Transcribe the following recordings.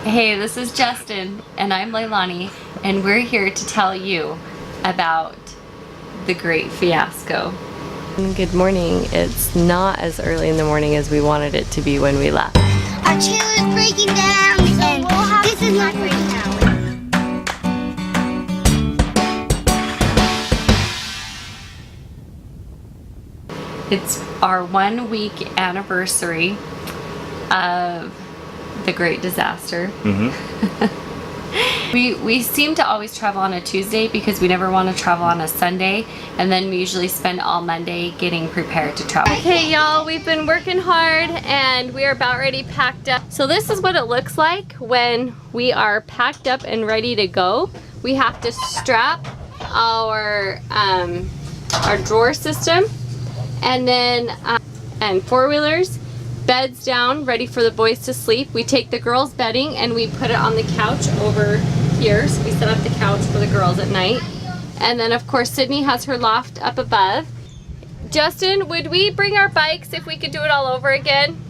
Hey, this is Justin, and I'm Leilani, and we're here to tell you about the great fiasco. Good morning. It's not as early in the morning as we wanted it to be when we left. Our trailer is breaking down, and this is not breaking down. It's our 1 week anniversary of the great disaster. We seem to always travel on a Tuesday because we never want to travel on a Sunday, and then we usually spend all Monday getting prepared to travel. Okay, y'all, we've been working hard and we are about ready packed up. So this is what it looks like when we are packed up and ready to go. We have to strap our drawer system, and then and four-wheelers, beds down, ready for the boys to sleep. We take the girls' bedding and we put it on the couch over here. So we set up the couch for the girls at night. And then of course Sydney has her loft up above. Justin, would we bring our bikes if we could do it all over again?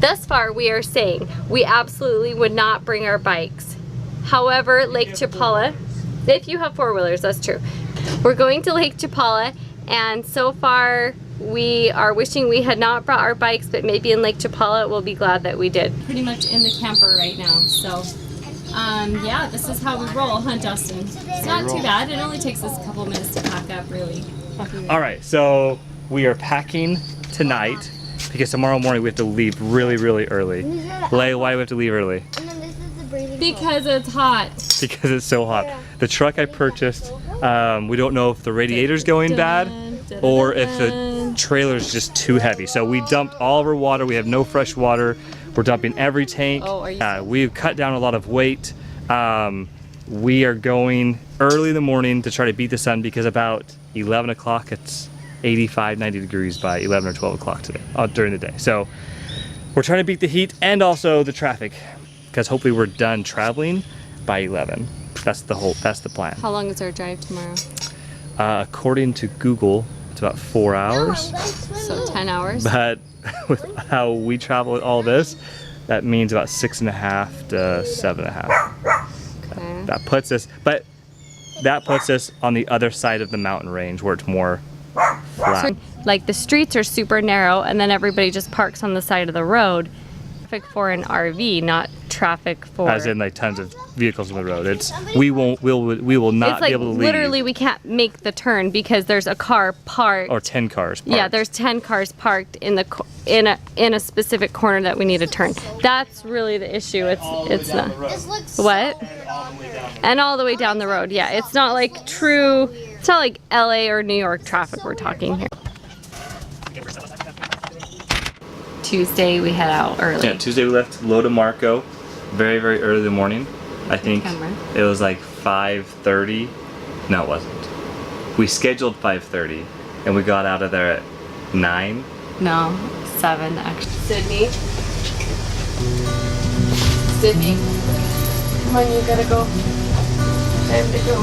Thus far we are saying we absolutely would not bring our bikes. However, Lake Chapala, if you have four-wheelers, that's true. We're going to Lake Chapala, and so far we are wishing we had not brought our bikes, but maybe in Lake Chapala we'll be glad that we did. Pretty much in the camper right now, so yeah, this is how we roll, huh, Justin? It's not too bad. It only takes us a couple minutes to pack up, really. All right, so we are packing tonight because tomorrow morning we have to leave really, really early. Leigh, why do we have to leave early? Because it's hot. Because it's so hot. The truck I purchased, we don't know if the radiator's going bad or if the trailer's just too heavy. So we dumped all of our water. We have no fresh water. We're dumping every tank. We've cut down a lot of weight. We are going early in the morning to try to beat the sun because about 11 o'clock it's 85, 90 degrees by 11 or 12 o'clock today, during the day. So we're trying to beat the heat and also the traffic, because hopefully we're done traveling by 11. That's the plan. How long is our drive tomorrow? According to Google, it's about 4 hours. So 10 hours? But with how we travel with all this, that means about 6.5 to 7.5. Okay. That puts us on the other side of the mountain range where it's more flat. So, like, the streets are super narrow and then everybody just parks on the side of the road. Traffic for an RV, not traffic for... As in like tons of vehicles on the road. It's we will not be able to leave. Literally we can't make the turn because there's a car parked. Or 10 cars parked. Yeah, there's 10 cars parked in a specific corner that we need to turn. That's really the issue. It's not. What? And all the way down the road. Yeah, it's not like true. It's not like LA or New York traffic we're talking here. Tuesday we head out early. Yeah, Tuesday we left Loda Marco very, very early in the morning. I think it was like 5:30. No, it wasn't. We scheduled 5:30 and we got out of there at 9. No, 7 actually. Sydney, come on, you gotta go. Time to go.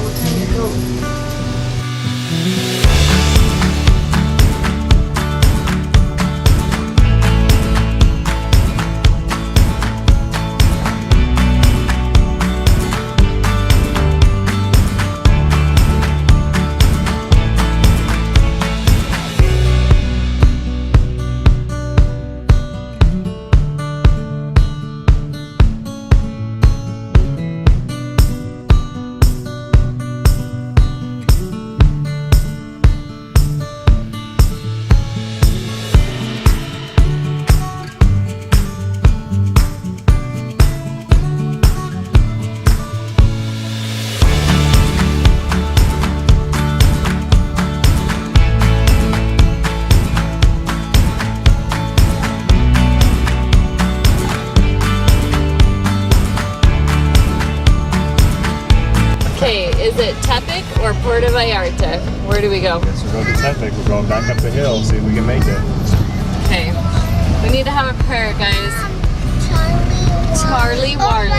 Is it Tepic or Puerto Vallarta? Where do we go? Yes, we're going to Tepic. We're going back up the hill, see if we can make it. Okay. We need to have a prayer, guys. Charlie Warley.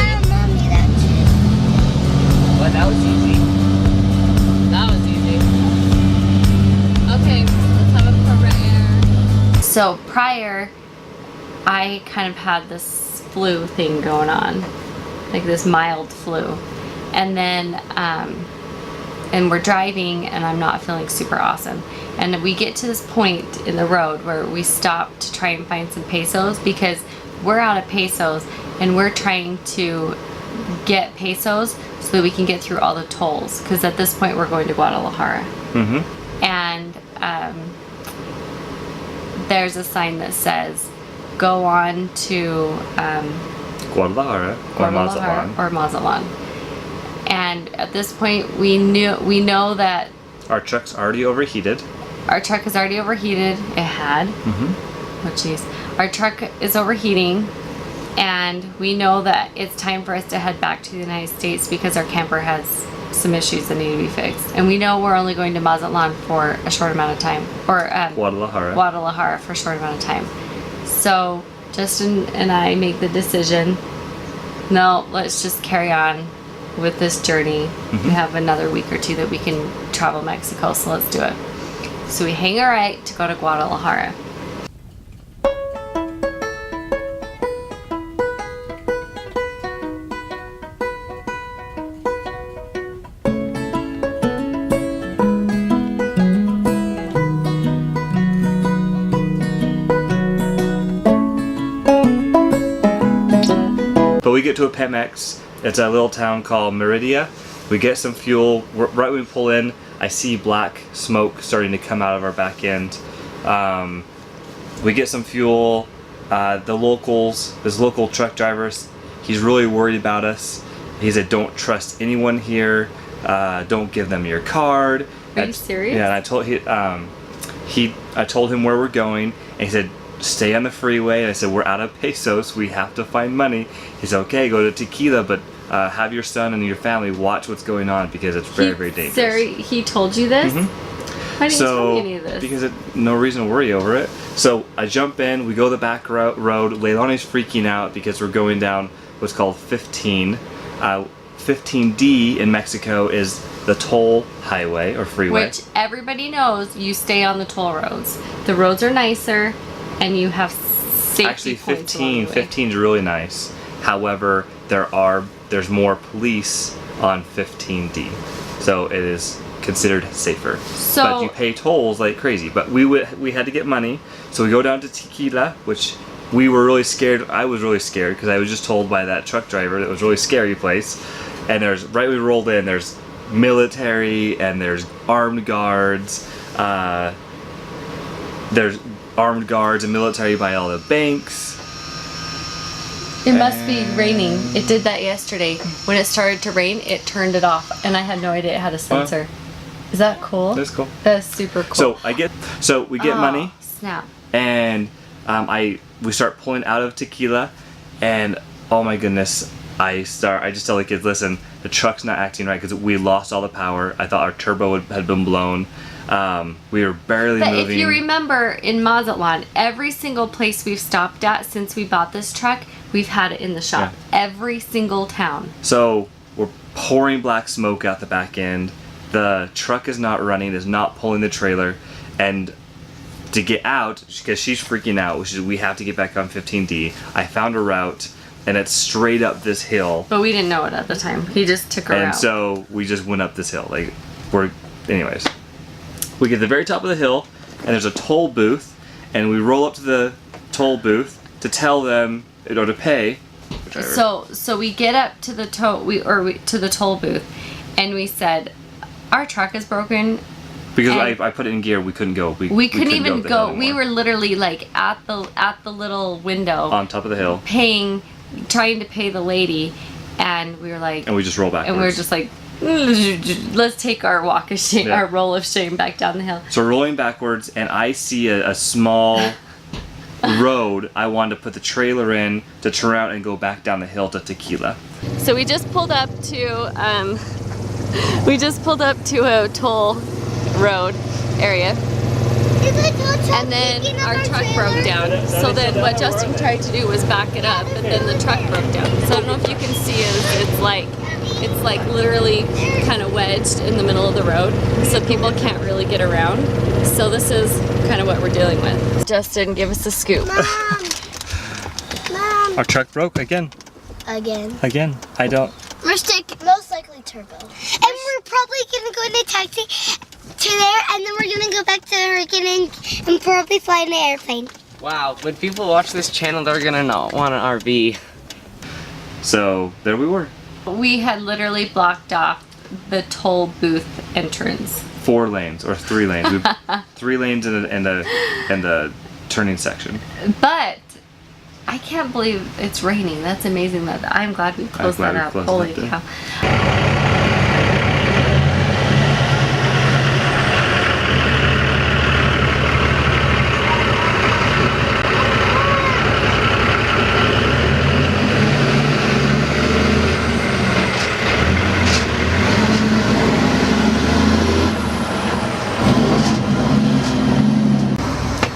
Well, that was easy. That was easy. Okay, let's have a prayer. So prior, I kind of had this flu thing going on, like this mild flu. And then, and we're driving and I'm not feeling super awesome. And we get to this point in the road where we stop to try and find some pesos because we're out of pesos and we're trying to get pesos so that we can get through all the tolls, because at this point we're going to Guadalajara. And there's a sign that says go on to Guadalajara or Mazatlan. or Mazatlan. And at this point we know that Our truck's already overheated. our truck is already overheated. It had. Oh jeez. Our truck is overheating, and we know that it's time for us to head back to the United States because our camper has some issues that need to be fixed. And we know we're only going to Mazatlan for a short amount of time, or Guadalajara for a short amount of time. So Justin and I make the decision, no, let's just carry on with this journey. We have another week or two that we can travel Mexico, so let's do it. So we hang a right to go to Guadalajara. But we get to a Pemex. It's a little town called Meridia. We get some fuel. Right when we pull in, I see black smoke starting to come out of our back end. We get some fuel. The locals, this local truck driver, he's really worried about us. He said, don't trust anyone here. Don't give them your card. Are you serious? Yeah, and I told him where we're going, and he said, stay on the freeway. And I said, we're out of pesos, we have to find money. He said, okay, go to Tequila, but have your son and your family watch what's going on because it's very, very dangerous. Sorry, he told you this? Why didn't you tell me any of this? Because no reason to worry over it. So I jump in, we go the back road. Leilani's freaking out because we're going down what's called 15. 15D in Mexico is the toll highway or freeway. Which everybody knows you stay on the toll roads. The roads are nicer and you have safety Actually, points along the way. 15 is really nice. However, there's more police on 15D, so it is considered safer. So, but you pay tolls like crazy. But we had to get money, so we go down to Tequila, which we were really scared. I was really scared because I was just told by that truck driver that it was a really scary place. And right when we rolled in, there's military and there's armed guards. There's armed guards and military by all the banks. it must be raining. It did that yesterday. When it started to rain, it turned it off, and I had no idea it had a sensor. Is that cool? That's cool. That's super cool. So we get money, Snap. and we start pulling out of Tequila, and oh my goodness, I just tell the kids, listen, the truck's not acting right because we lost all the power. I thought our turbo had been blown. We were barely But moving. if you remember, in Mazatlan, every single place we've stopped at since we bought this truck, we've had it in the shop. Yeah. Every single town. So we're pouring black smoke out the back end. The truck is not running, is not pulling the trailer, and to get out, because she's freaking out, we have to get back on 15D. I found a route, and it's straight up this hill. But we didn't know it at the time. He just took her out. And so we just went up this hill. Anyways. We get to the very top of the hill, and there's a toll booth, and we roll up to the toll booth to tell them, to pay. So we get up to the to the toll booth, and we said, our truck is broken. Because I put it in gear, we couldn't go. We couldn't even go. We anymore. were literally like at the little window on top of the hill, trying to pay the lady, and we were like, and we just roll backwards. And we were just like, let's take our walk of shame, our roll of shame back down the hill. So we're rolling backwards, and I see a small road. I wanted to put the trailer in to turn around and go back down the hill to Tequila. So we just pulled up to a toll road area, and then our truck broke down. So then what Justin tried to do was back it up, but then the truck broke down. So I don't know if you can see it's like literally kind of wedged in the middle of the road, so people can't really get around. So this is kind of what we're dealing with. Justin, give us a scoop. Mom, Our truck broke again. Again. I don't. Most likely turbo. And we're probably gonna go in a taxi to there, and then we're gonna go back to Hurricane and probably fly in an airplane. Wow, when people watch this channel, they're gonna not want an RV. So there we were. We had literally blocked off the toll booth entrance. 4 lanes or 3 lanes. 3 lanes in the turning section. But I can't believe it's raining. That's amazing. I'm glad we closed that up. Holy cow.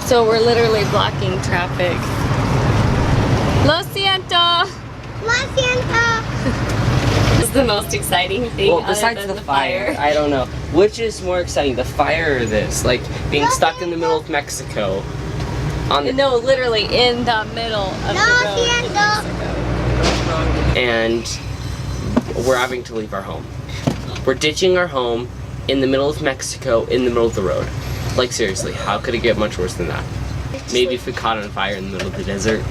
So we're literally blocking traffic. Lo siento! This is the most exciting thing. Well, besides the fire, I don't know. Which is more exciting, the fire or this? Like being stuck in the middle of Mexico. No, literally in the middle of the road. And we're having to leave our home. We're ditching our home in the middle of Mexico, in the middle of the road. Like seriously, how could it get much worse than that? Maybe if we caught on fire in the middle of the desert.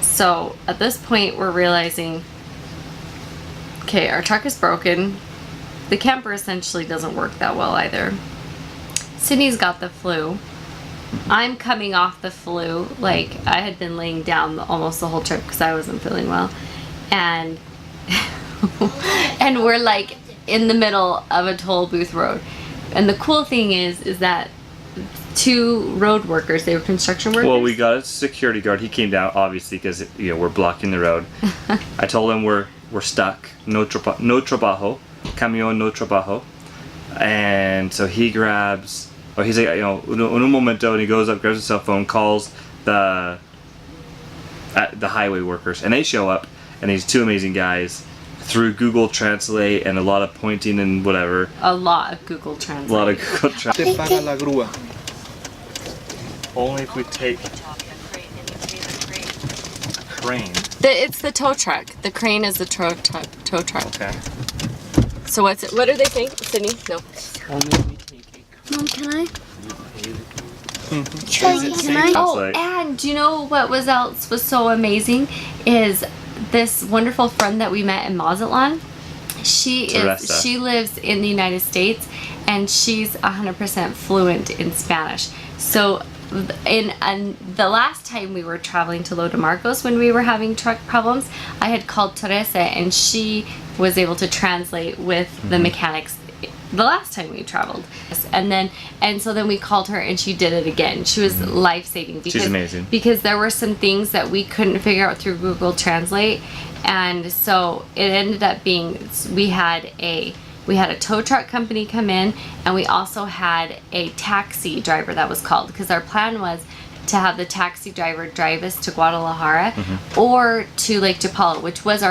So at this point we're realizing, okay, our truck is broken. The camper essentially doesn't work that well either. Sydney's got the flu. I'm coming off the flu. Like, I had been laying down almost the whole trip because I wasn't feeling well. And and we're like in the middle of a toll booth road. And the cool thing is that 2 road workers, they were construction workers. Well, we got a security guard. He came down, obviously, because we're blocking the road. I told him we're stuck. No trabajo. Camión no trabajo. And so he grabs, or he's like, un momento, and he goes up, grabs his cell phone, calls the highway workers, and they show up, and these 2 amazing guys, through Google Translate and a lot of pointing and whatever. A lot of Google Translate. A lot of Google Translate. Only if we take a crane. It's the tow truck. The crane is the tow truck. Okay. So what are they saying? Sydney? No. Mom, can I? Oh, and do you know what else was so amazing? Is this wonderful friend that we met in Mazatlan. She lives in the United States, and she's 100% fluent in Spanish. So and the last time we were traveling to Lo de Marcos, when we were having truck problems, I had called Teresa, and she was able to translate with the mechanics the last time we traveled. And so then we called her, and she did it again. She was life-saving. She's amazing. Because there were some things that we couldn't figure out through Google Translate, and so it ended up being we had a tow truck company come in, and we also had a taxi driver that was called, because our plan was to have the taxi driver drive us to Guadalajara or to Lake Chapala, which was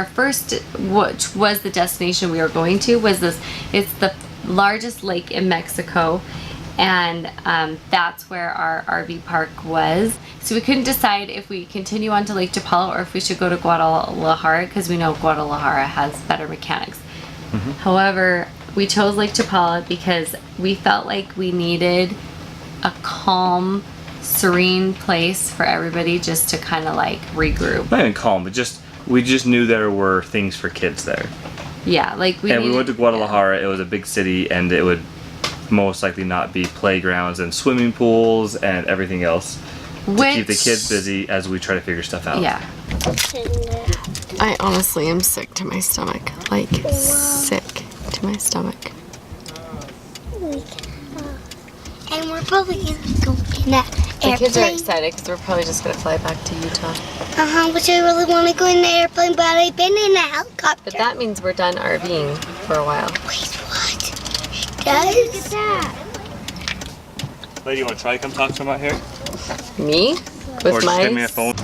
the destination we were going to. It's the largest lake in Mexico, and that's where our RV park was. So we couldn't decide if we continue on to Lake Chapala or if we should go to Guadalajara, because we know Guadalajara has better mechanics. However, we chose Lake Chapala because we felt like we needed a calm, serene place for everybody just to kind of like regroup. Not even calm, but we just knew there were things for kids there. Yeah, like we went to Guadalajara. It was a big city, and it would most likely not be playgrounds and swimming pools and everything else to keep the kids busy as we try to figure stuff out. Yeah. I honestly am sick to my stomach. Like, sick to my stomach. And we're probably gonna go in that airplane. The kids are excited because we're probably just gonna fly back to Utah. Which I really want to go in the airplane, but I've been in a helicopter. But that means we're done RVing for a while. Wait, what? Guys? Look at that. Lady, you want to try to come talk to him out here? Me? Or With just my... give me a phone.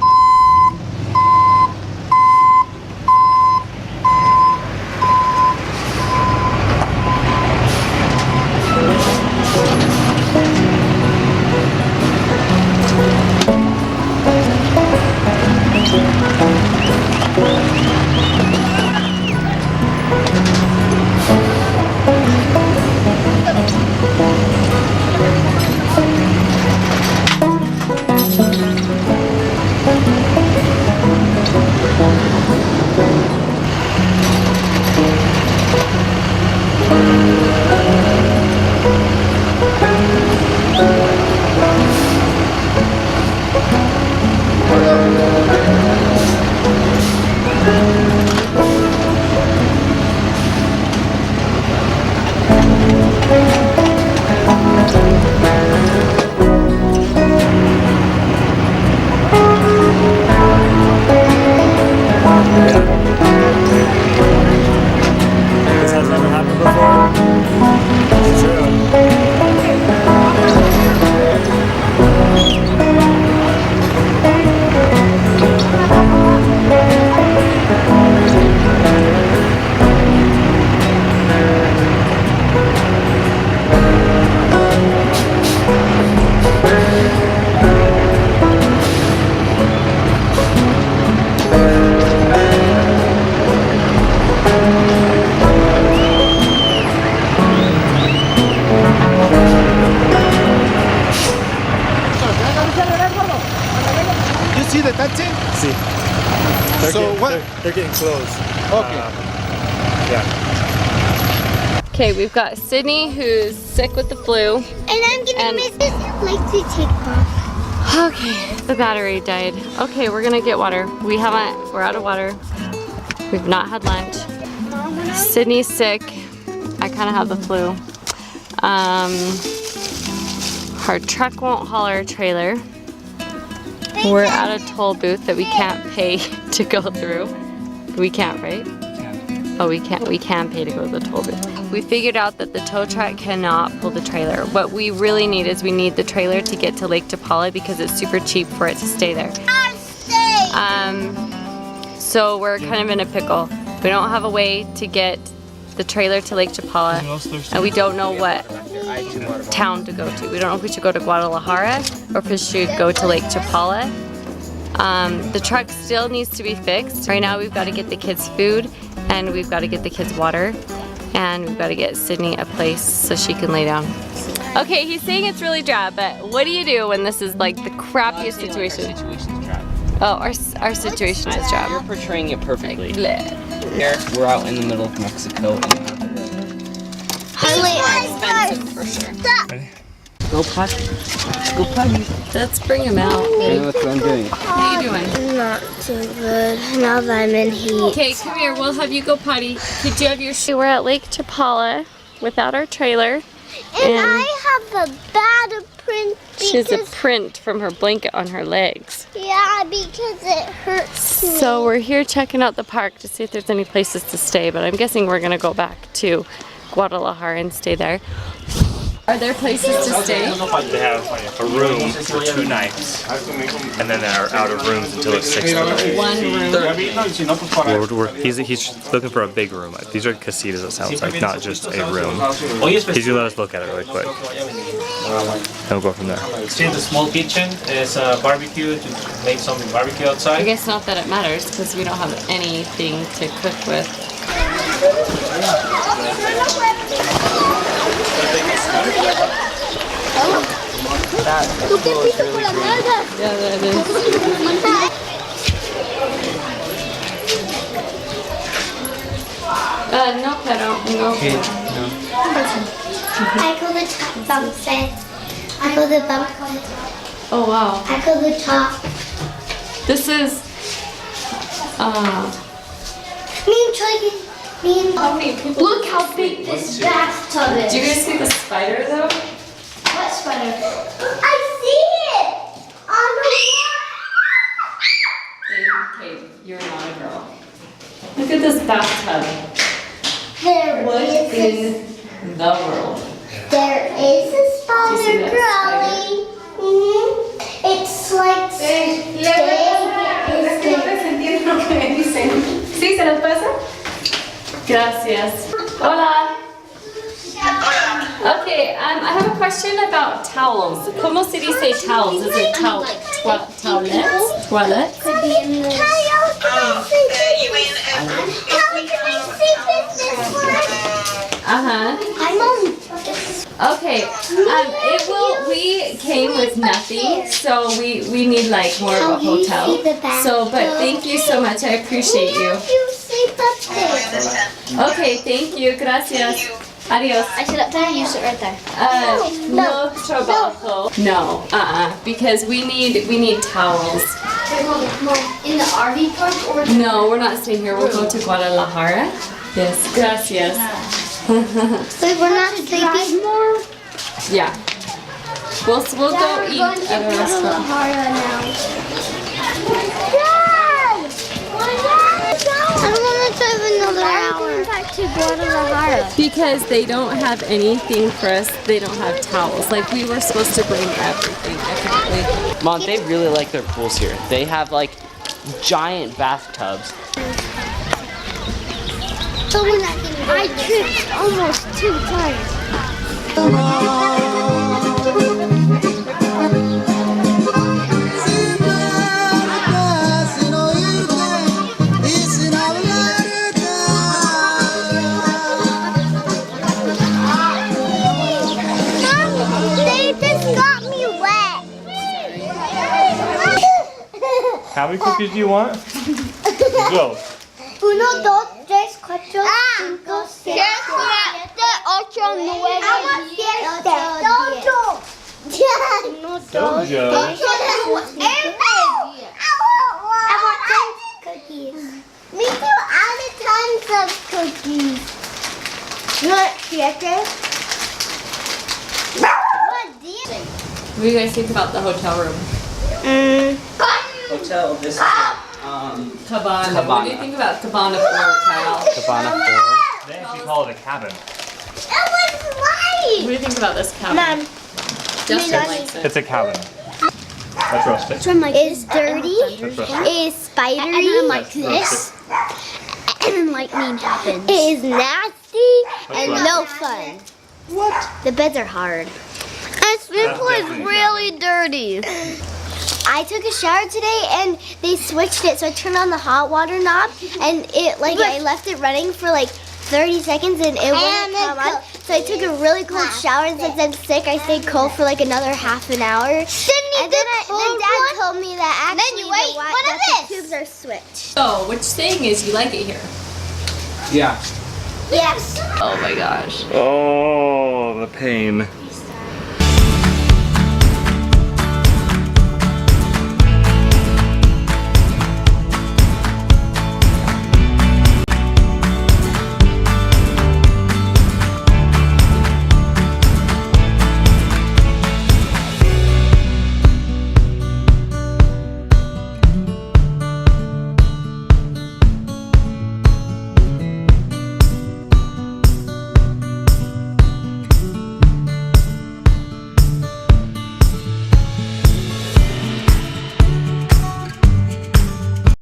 see the touching? See. What? They're getting close. Okay. Yeah. Okay, we've got Sydney who's sick with the flu. And I'm gonna And- miss this like to take off. Okay, the battery died. Okay, we're gonna get water. We're out of water. We've not had lunch. Sydney's sick. I kind of have the flu. Our truck won't haul our trailer. We're at a toll booth that we can't pay to go through. We can't, right? Oh, we can't. We can pay to go to the toll booth. We figured out that the tow truck cannot pull the trailer. What we really need is we need the trailer to get to Lake Chapala because it's super cheap for it to stay there. So we're kind of in a pickle. We don't have a way to get the trailer to Lake Chapala, and we don't know what town to go to. We don't know if we should go to Guadalajara or if we should go to Lake Chapala. The truck still needs to be fixed. Right now we've got to get the kids food, and we've got to get the kids water, and we've got to get Sydney a place so she can lay down. Okay, he's saying it's really drab, but what do you do when this is like the crappiest situation? Oh, our situation is drab. You're portraying it perfectly. Bleh. Here, we're out in the middle of Mexico. Highly expensive for sure. Go potty. Go potty. Let's bring him out. Hey, look what I'm doing. How you doing? Not too good. Now that I'm in heat. Okay, come here. We'll have you go potty. Could you have your shoe? We're at Lake Chapala without our trailer. And I have a bad print She has a because, print from her blanket on her legs. yeah, because it hurts me. So we're here checking out the park to see if there's any places to stay, but I'm guessing we're gonna go back to Guadalajara and stay there. Are there places to stay? They have a room for 2 nights, and then they're out of rooms until it's 6 months. One room. He's looking for a big room. These are casitas, it sounds like, not just a room. He's gonna let us look at it really quick. And we'll go from there. See the small kitchen is a barbecue to make some barbecue I outside. guess not that it matters because we don't have anything to cook with. Yeah, that is. No, pero no. I go the top bump set. I go the bump set. Oh wow. I go the top. This is Look how big this bathtub is. do you guys see the spider though? What spider? I see it on the Okay, you're not a girl. Look at this bathtub. There What is in the world? there is a Do you see spider that crawling. It's like ¿Sí se nos pasa? Gracias. Hola. Okay, I have a question about towels. ¿Cómo se dice towels? Is it toilet? Toilet? could be in the How can I see this one? I'm on. Okay, we came with nothing, so we need like more of a How do you hotel. see the back So, but door? thank you so much, I appreciate you. You see the Okay, thank you, gracias. Adios. I should use it right there. No trabajo. No, because we need towels. In the RV park or No, we're not staying here. We'll go to Guadalajara. Yes, gracias. so we're not sleeping more? Yeah. We'll go eat at a restaurant. I don't want to drive another hour. Back to Guadalajara. Because they don't have anything for us. They don't have towels. Like we were supposed to bring everything. I can't believe. Mom, they really like their pools here. They have like giant bathtubs. I tripped almost 2 times. They just got me wet. How many cookies do you want? Go. 1, 2, 3, 4, 5, 6, 7, 8, 9, 10. Dojo. I want tons of cookies. Me too, I want tons of cookies. You want siete? What do you guys think about the hotel room? Hotel, this is Cabana. What do you think about Cabana 4, Kyle? Cabana 4. They actually call it a cabin. It was light. What do you think about this cabin? Mom, Justin likes it. It's a cabin. That's rustic. it's dirty, That's rustic. it is spidery, That's rustic. and then lightning happens. It is nasty and right. no fun. What? The beds are hard. And swimming That's pool is definitely really dirty. I took a shower today and they switched it, so I turned on the hot water knob and it I left it running for like 30 seconds and it wouldn't come on. So I took a really cold shower, and since I'm sick, I stayed cold for like another half an hour. And then Dad told me that actually the tubes are switched. So, what you're saying is you like it here. Yeah. Yes. Oh my gosh. Oh, the pain.